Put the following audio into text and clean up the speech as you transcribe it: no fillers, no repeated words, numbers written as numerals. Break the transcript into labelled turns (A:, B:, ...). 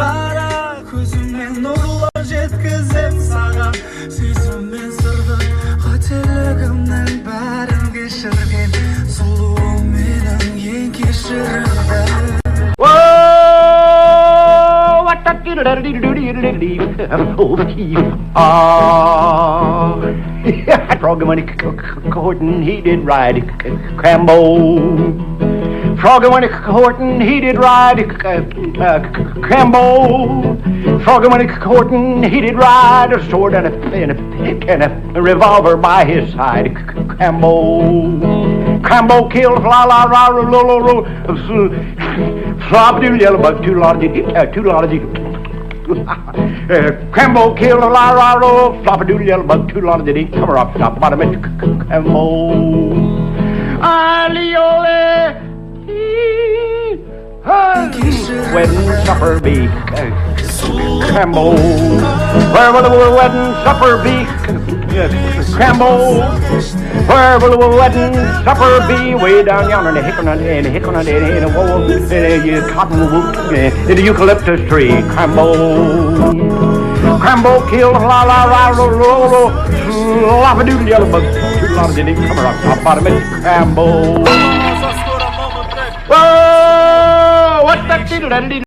A: қара көзіңмен нұрлы жеткізем саған сезім мен сырды қателігімнің бәрін кешірген сұлуым менің ең кешірімді.
B: Froggy when he courting, he did ride Crambo. Froggy when he courting, he did ride Crambo. Froggy when he courting, he did ride a sword and a pick and a revolver by his side. Crambo killed la la la lo lo lo flop doodle yellow bug too large. Crambo killed a la la lo flop a doodle yellow bug too large. Did he cover up top bottom it Crambo aliole wedding supper be Crambo. Where will the wedding supper be Crambo? Where will the wedding supper be? Way down yonder in the hickory in the cottonwood in the eucalyptus tree. Crambo killed la la la lo lo lo lapadoodle yellow bug too long did he cover up top bottom it Crambo. Whoa, what's that diddle